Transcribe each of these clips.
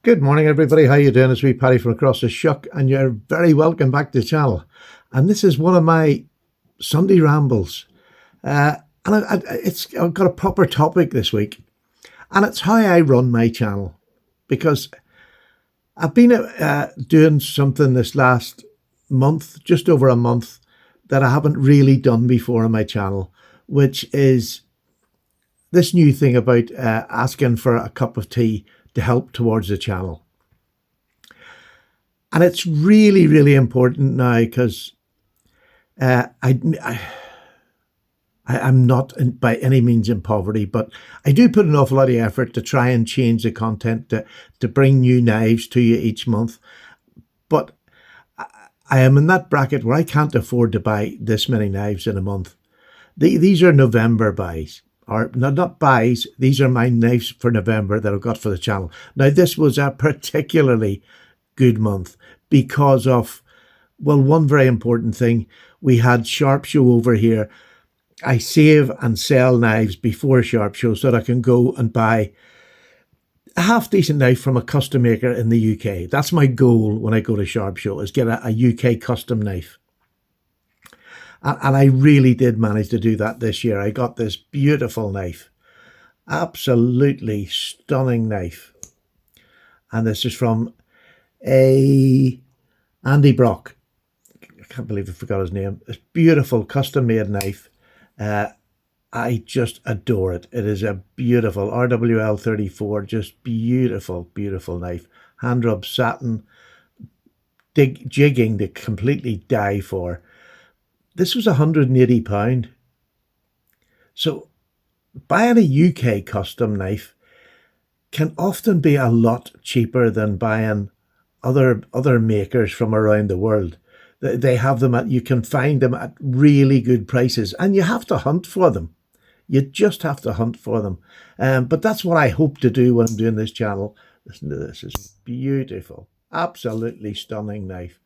Good morning, everybody. How you doing? It's me, Paddy from across the shuck, and you're very welcome back to the channel. And this is one of my Sunday rambles. I've got a proper topic this week, and it's how I run my channel. Because I've been doing something this last month, just over a month, that I haven't really done before on my channel, which is this new thing about asking for a cup of tea to help towards the channel. And it's really, really important now because I'm not by any means in poverty, but I do put an awful lot of effort to try and change the content to bring new knives to you each month. But I am in that bracket where I can't afford to buy this many knives in a month. These are November buys. Or not buys, these are my knives for November that I've got for the channel. Now, this was a particularly good month because of, well, one very important thing. We had Sharp Show over here. I save and sell knives before Sharp Show so that I can go and buy a half-decent knife from a custom maker in the UK. That's my goal when I go to Sharp Show, is get a UK custom knife. And I really did manage to do that this year. I got this beautiful knife, absolutely stunning knife. And this is from Andy Brock. I can't believe I forgot his name. It's beautiful, custom-made knife. I just adore it. It is a beautiful RWL 34, just beautiful, beautiful knife. Hand rub satin, jigging to completely die for. This was £180. So buying a UK custom knife can often be a lot cheaper than buying other makers from around the world. They have them you can find them at really good prices, and you have to hunt for them. You just have to hunt for them. But that's what I hope to do when I'm doing this channel. Listen to this. It's beautiful. Absolutely stunning knife.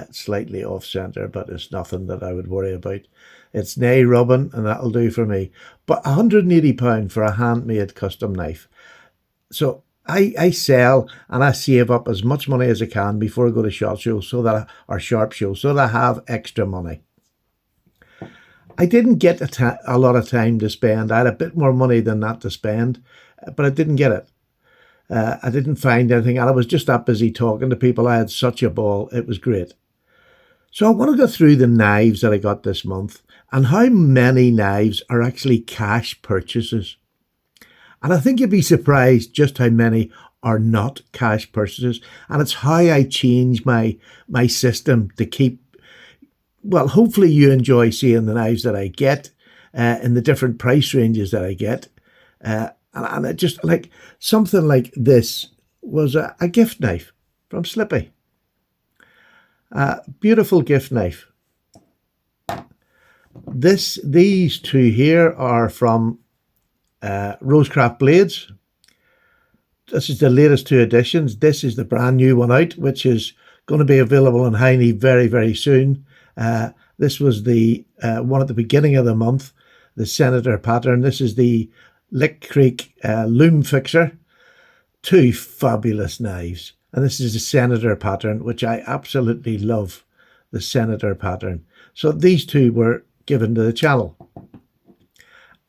Slightly off center, but it's nothing that I would worry about. It's nae rubbing, and that'll do for me. But £180 for a handmade custom knife. So I sell and I save up as much money as I can before I go to Sharp Show so that I have extra money. I didn't get a lot of time to spend. I had a bit more money than that to spend, but I didn't get it. I didn't find anything, and I was just that busy talking to people. I had such a ball. It was great. So I want to go through the knives that I got this month and how many knives are actually cash purchases. And I think you'd be surprised just how many are not cash purchases. And it's how I change my system to keep, well, hopefully you enjoy seeing the knives that I get in the different price ranges that I get. And it just like something like this was a gift knife from Slippy. Beautiful gift knife. These two here are from Rosecraft Blades. This is the latest two editions. This is the brand new one out, which is going to be available in Heine very, very soon. This was the one at the beginning of the month, the Senator pattern. This is the Lick Creek loom fixer. Two fabulous knives. And this is the Senator pattern, which I absolutely love, the Senator pattern. So these two were given to the channel.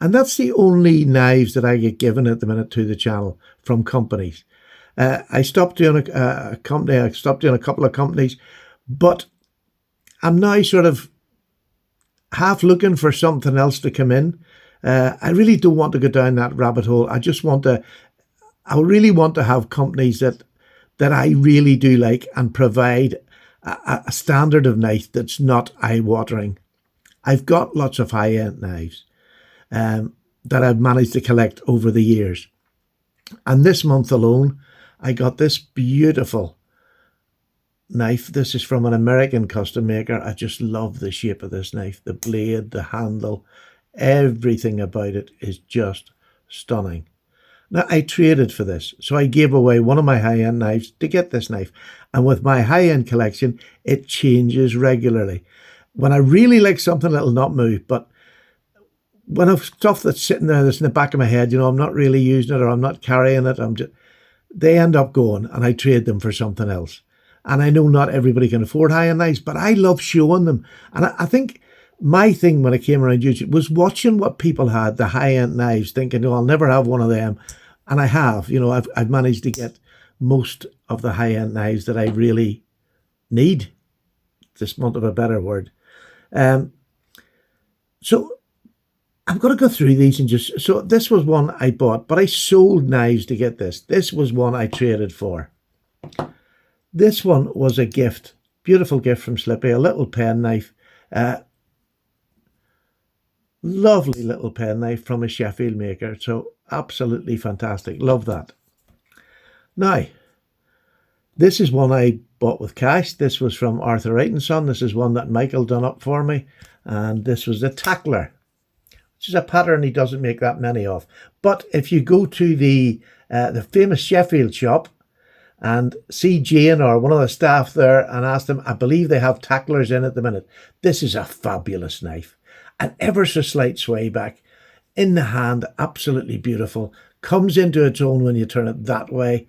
And that's the only knives that I get given at the minute to the channel from companies. I stopped doing a company. I stopped doing a couple of companies, but I'm now sort of half looking for something else to come in. I really don't want to go down that rabbit hole. I really want to have companies that I really do like and provide a standard of knife that's not eye-watering. I've got lots of high-end knives that I've managed to collect over the years. And this month alone, I got this beautiful knife. This is from an American custom maker. I just love the shape of this knife. The blade, the handle, everything about it is just stunning. Now, I traded for this, so I gave away one of my high-end knives to get this knife. And with my high-end collection, it changes regularly. When I really like something, it'll not move. But when I've stuff that's sitting there that's in the back of my head, I'm not really using it or I'm not carrying it, they end up going and I trade them for something else. And I know not everybody can afford high-end knives, but I love showing them. And I think my thing when I came around YouTube was watching what people had, the high-end knives, thinking, oh, I'll never have one of them. And I have, I've managed to get most of the high-end knives that I really need, this want of a better word. So I'm going to go through these and so this was one I bought, but I sold knives to get this. This was one I traded for. This one was a gift, beautiful gift from Slippy, a little pen knife. Lovely little pen knife from a Sheffield maker. So absolutely fantastic. Love that. Now, this is one I bought with cash. This was from Arthur Wright and Son. This is one that Michael done up for me. And this was the Tackler, which is a pattern he doesn't make that many of. But if you go to the famous Sheffield shop and see Jane or one of the staff there and ask them, I believe they have Tacklers in at the minute. This is a fabulous knife. An ever so slight sway back in the hand, absolutely beautiful. Comes into its own when you turn it that way.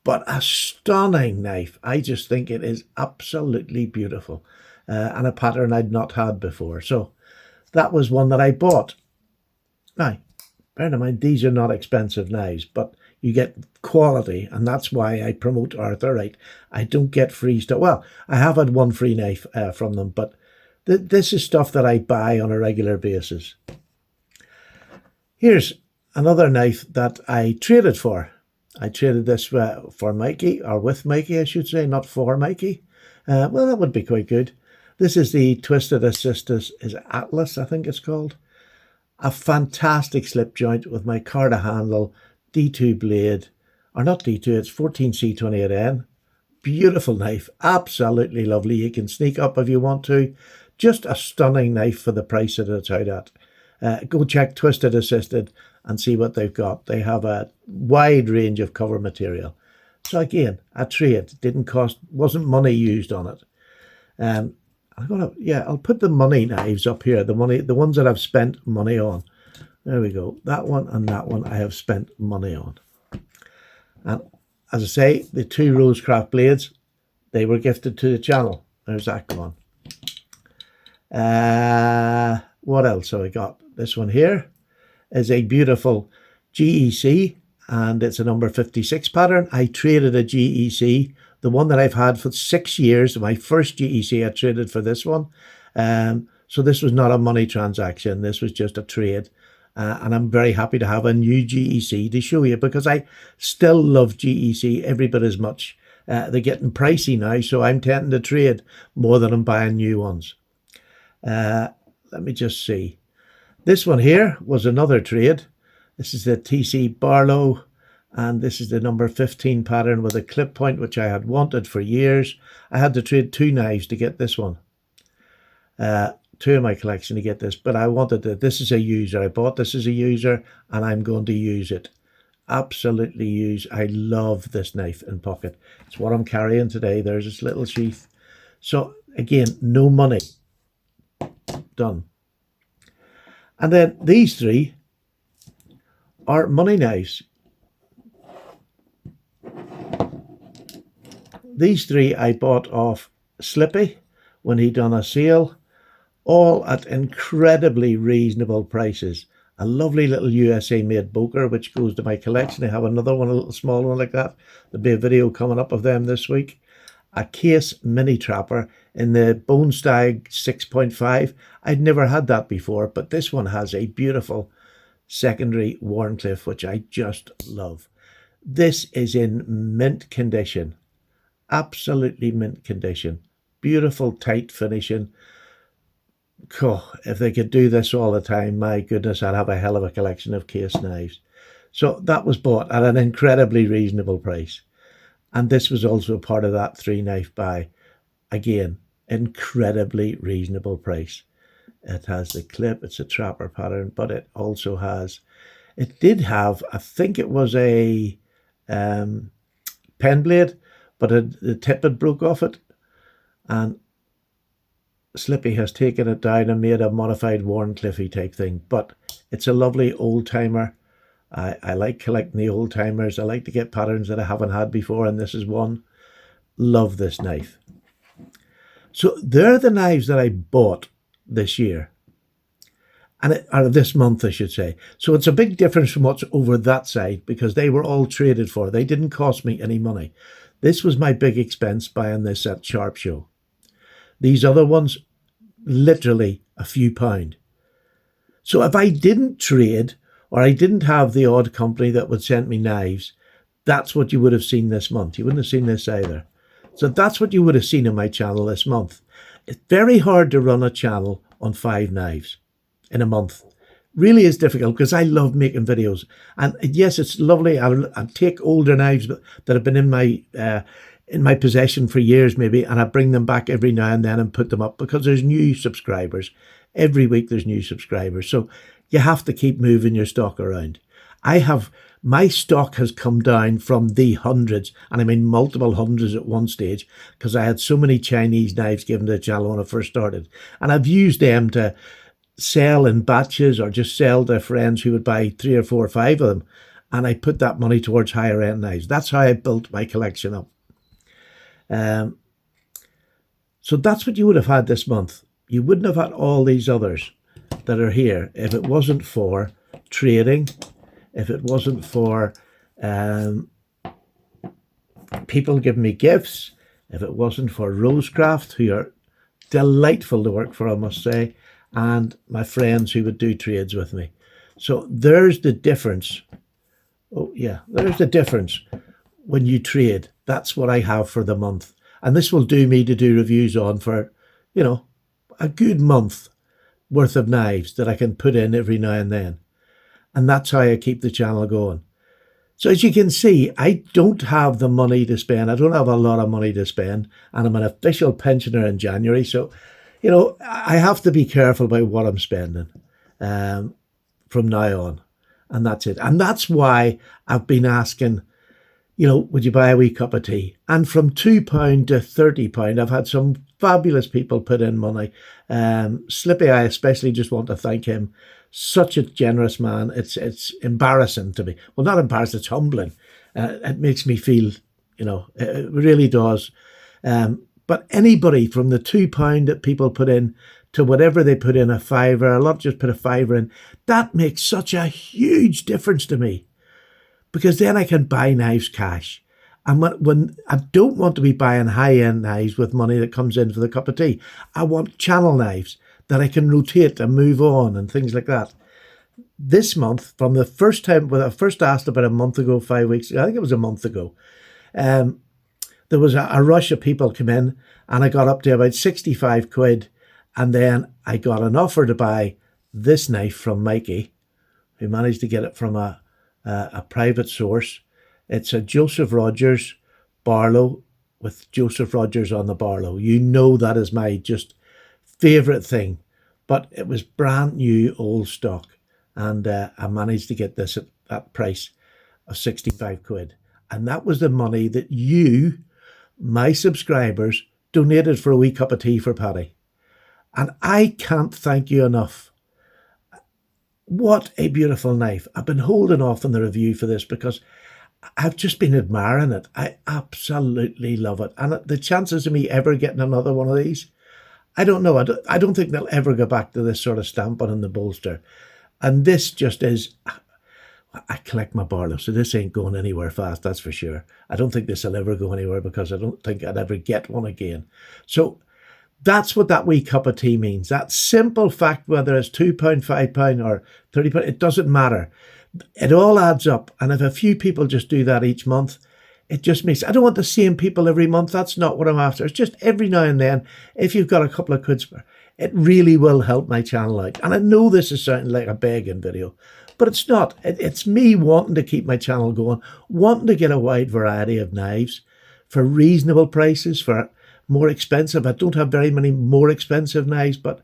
But a stunning knife. I just think it is absolutely beautiful. And a pattern I'd not had before. So that was one that I bought. Now, bear in mind, these are not expensive knives, but you get quality, and that's why I promote Arthur Wright. I don't get free stuff. Well, I have had one free knife from them, but this is stuff that I buy on a regular basis. Here's another knife that I traded for. I traded this for Mikey, or with Mikey, I should say, not for Mikey. Well, that would be quite good. This is the Twisted Assistus, is Atlas, I think it's called. A fantastic slip joint with my Carta handle, D2 blade, or not D2, it's 14C28N. Beautiful knife, absolutely lovely. You can sneak up if you want to. Just a stunning knife for the price that it's out at. Go check Twisted Assisted and see what they've got. They have a wide range of cover material. So again, a trade. Didn't cost, wasn't money used on it. I'll put the money knives up here. The ones that I've spent money on. There we go. That one and that one I have spent money on. And as I say, the two Rosecraft blades, they were gifted to the channel. There's that one. What else have I got? This one here is a beautiful GEC, and it's a number 56 pattern. I traded a GEC, the one that I've had for 6 years. My first GEC I traded for this one. So this was not a money transaction. This was just a trade. And I'm very happy to have a new GEC to show you, because I still love GEC every bit as much. They're getting pricey now, so I'm tending to trade more than I'm buying new ones. Let me just see. This one here was another trade. This is the TC Barlow, and this is the number 15 pattern with a clip point, which I had wanted for years. I had to trade two knives to get this one. Two in my collection to get this, but I wanted it. This is a user. I bought this as a user, and I'm going to use it. Absolutely use. I love this knife in pocket. It's what I'm carrying today. There's this little sheath. So again, no money. Done. And then these three are money knives. These three I bought off Slippy when he done a sale, all at incredibly reasonable prices. A lovely little USA made Boker, which goes to my collection. I have another one, a little small one like that. There'll be a video coming up of them this week. A Case Mini Trapper in the Bone Stag 6.5. I'd never had that before, but this one has a beautiful secondary Wharncliffe, which I just love. This is in mint condition. Absolutely mint condition. Beautiful tight finishing. Oh, if they could do this all the time, my goodness, I'd have a hell of a collection of Case knives. So that was bought at an incredibly reasonable price. And this was also part of that three knife buy. Again, incredibly reasonable price. It has the clip, it's a trapper pattern, but it also has, it did have, I think it was a pen blade, but the tip had broke off it. And Slippy has taken it down and made a modified Wharncliffe type thing. But it's a lovely old timer, I like collecting the old timers. I like to get patterns that I haven't had before, and this is one. Love this knife. So they're the knives that I bought this year, or this month, I should say. So it's a big difference from what's over that side because they were all traded for. They didn't cost me any money. This was my big expense buying this at Sharp Show. These other ones, literally a few pound. So if I didn't trade or I didn't have the odd company that would send me knives, that's what you would have seen this month. You wouldn't have seen this either. So that's what you would have seen in my channel this month. It's very hard to run a channel on 5 knives in a month. Really is difficult because I love making videos. And yes, it's lovely. I'll take older knives that have been in my possession for years maybe, and I bring them back every now and then and put them up because there's new subscribers. Every week there's new subscribers. So you have to keep moving your stock around. My stock has come down from the hundreds, and I mean multiple hundreds at one stage, because I had so many Chinese knives given to the channel when I first started. And I've used them to sell in batches or just sell to friends who would buy 3 or 4 or 5 of them. And I put that money towards higher end knives. That's how I built my collection up. So that's what you would have had this month. You wouldn't have had all these others that are here if it wasn't for trading, if it wasn't for people giving me gifts, if it wasn't for Rosecraft, who are delightful to work for, I must say, and my friends who would do trades with me. So there's the difference. Oh yeah, there's the difference when you trade. That's what I have for the month. And this will do me to do reviews on for, a good month worth of knives that I can put in every now and then. And that's how I keep the channel going. So as you can see, I don't have the money to spend. I don't have a lot of money to spend. And I'm an official pensioner in January. So, I have to be careful about what I'm spending from now on. And that's it. And that's why I've been asking, would you buy a wee cup of tea? And from £2 to £30, I've had some fabulous people put in money. Slippy, I especially just want to thank him. Such a generous man. It's embarrassing to me. Well, not embarrassed, it's humbling. It makes me feel, it really does. But anybody from the £2 that people put in to whatever they put in, a fiver, a lot just put a fiver in, that makes such a huge difference to me. Because then I can buy knives cash. And when I don't want to be buying high-end knives with money that comes in for the cup of tea, I want channel knives that I can rotate and move on and things like that. This month, from the first time, when I first asked about a month ago, 5 weeks ago, I think it was a month ago, there was a rush of people come in and I got up to about 65 quid. And then I got an offer to buy this knife from Mikey, who managed to get it from a private source. It's a Joseph Rogers Barlow with Joseph Rogers on the Barlow. That is my just favourite thing. But it was brand new old stock. And I managed to get this at that price of 65 quid. And that was the money that you, my subscribers, donated for a wee cup of tea for Paddy. And I can't thank you enough. What a beautiful knife. I've been holding off on the review for this because I've just been admiring it. I absolutely love it. And the chances of me ever getting another one of these, I don't know. I don't think they'll ever go back to this sort of stamping in the bolster. And this just is, I collect my Barlow, so this ain't going anywhere fast, that's for sure. I don't think this will ever go anywhere because I don't think I'd ever get one again. So that's what that wee cup of tea means. That simple fact, whether it's £2, £5 or £30, it doesn't matter. It all adds up. And if a few people just do that each month, it just makes, I don't want the same people every month. That's not what I'm after. It's just every now and then, if you've got a couple of quid spare, it really will help my channel out. And I know this is sounding like a begging video, but it's not. It's me wanting to keep my channel going, wanting to get a wide variety of knives for reasonable prices, for more expensive. I don't have very many more expensive knives, but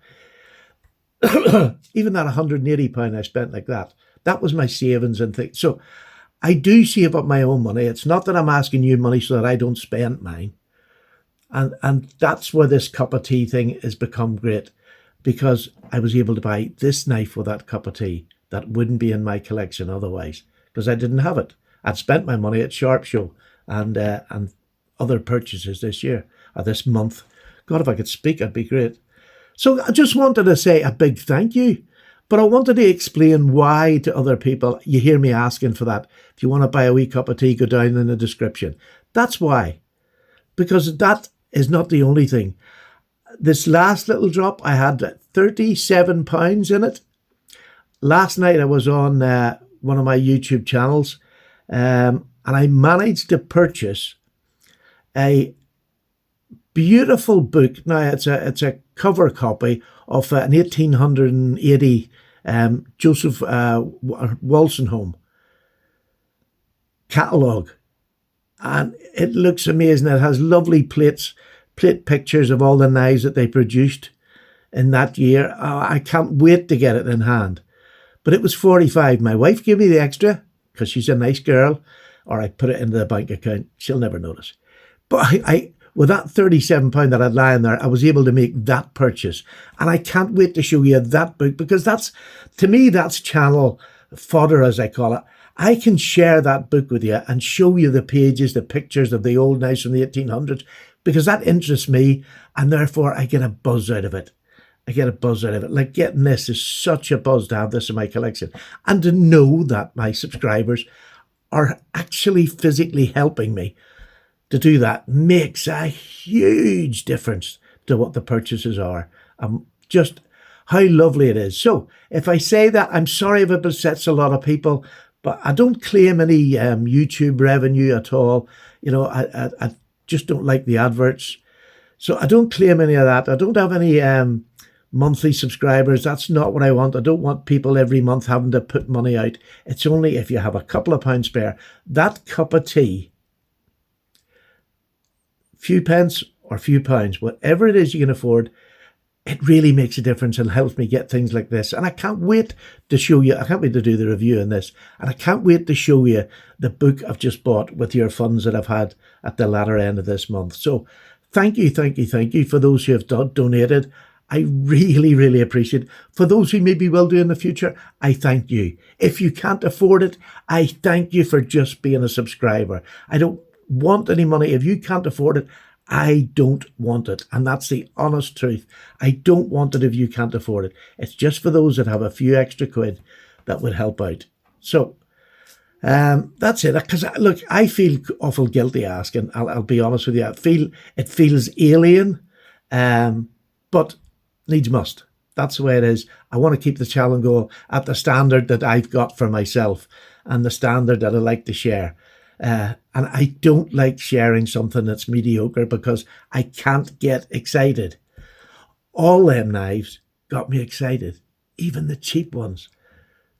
even that £180 I spent like that was my savings and things. So I do save up my own money. It's not that I'm asking you money so that I don't spend mine. And that's where this cup of tea thing has become great, because I was able to buy this knife with that cup of tea that wouldn't be in my collection otherwise. because I didn't have it. I'd spent my money at Sharp Show and other purchases this year or this month. God, if I could speak, I'd be great. So I just wanted to say a big thank you, but I wanted to explain why to other people. You hear me asking for that. If you want to buy a wee cup of tea, go down in the description. That's why, because that is not the only thing. This last little drop, I had £37 in it. Last night I was on one of my YouTube channels and I managed to purchase a beautiful book. Now it's a cover copy of an 1880 Joseph Walsenhome catalogue, and it looks amazing. It has lovely plate pictures of all the knives that they produced in that year. I can't wait to get it in hand. But it was 45. My wife gave me the extra because she's a nice girl, or I put it into the bank account. She'll never notice. But I with that £37 that I'd lying there, I was able to make that purchase. And I can't wait to show you that book, because that's, to me, that's channel fodder, as I call it. I can share that book with you and show you the pages, the pictures of the old knives from the 1800s, because that interests me, and therefore I get a buzz out of it. I get a buzz out of it. Like getting this is such a buzz to have this in my collection. And to know that my subscribers are actually physically helping me to do that makes a huge difference to what the purchases are. Just how lovely it is. So if I say that, I'm sorry if it upsets a lot of people, but I don't claim any YouTube revenue at all. You know, I just don't like the adverts. So I don't claim any of that. I don't have any monthly subscribers. That's not what I want. I don't want people every month having to put money out. It's only if you have a couple of pounds spare. That cup of tea, few pence or few pounds, whatever it is you can afford, it really makes a difference and helps me get things like this. And I can't wait to show you, I can't wait to do the review on this. And I can't wait to show you the book I've just bought with your funds that I've had at the latter end of this month. So thank you for those who have donated. I really, really appreciate it. For those who maybe will do in the future, I thank you. If you can't afford it, I thank you for just being a subscriber. I don't want any money. If you can't afford it, I don't want it. And that's the honest truth. I don't want it if you can't afford it. It's just for those that have a few extra quid that would help out. So that's it. Because look, I feel awful guilty asking. I'll be honest with you. It feels alien, but needs must. That's the way it is. I want to keep the channel going at the standard that I've got for myself and the standard that I like to share. And I don't like sharing something that's mediocre because I can't get excited. All them knives got me excited, even the cheap ones.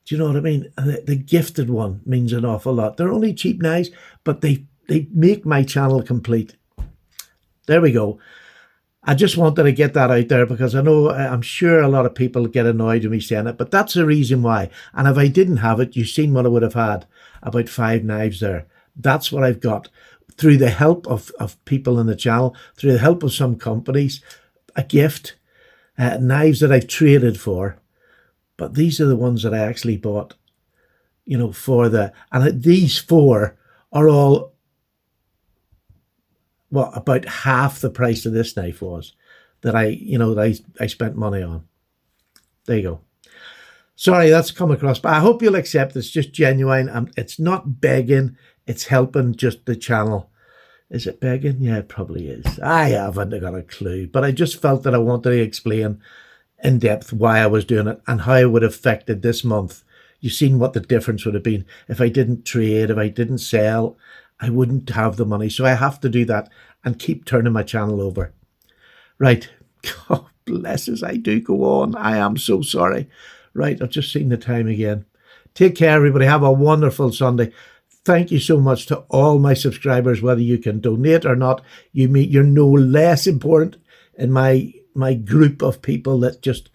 Do you know what I mean? And the gifted one means an awful lot. They're only cheap knives, but they make my channel complete. There we go. I just wanted to get that out there because I'm sure a lot of people get annoyed with me saying it, but that's the reason why. And if I didn't have it, you've seen what I would have had, about 5 knives there. That's what I've got through the help of people in the channel, through the help of some companies, a gift, knives that I've traded for. But these are the ones that I actually bought, you know, and these 4 are all, well, about half the price of this knife was that I spent money on. There you go. Sorry, that's come across, but I hope you'll accept it's just genuine. It's not begging. It's helping just the channel. Is it begging? Yeah, it probably is. I haven't got a clue, but I just felt that I wanted to explain in depth why I was doing it and how it would have affected this month. You've seen what the difference would have been. If I didn't trade, if I didn't sell, I wouldn't have the money. So I have to do that and keep turning my channel over. Right. God bless us. I do go on. I am so sorry. Right. I've just seen the time again. Take care, everybody. Have a wonderful Sunday. Thank you so much to all my subscribers, whether you can donate or not. You're no less important in my group of people that just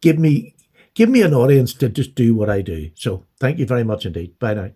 give me an audience to just do what I do. So thank you very much indeed. Bye now.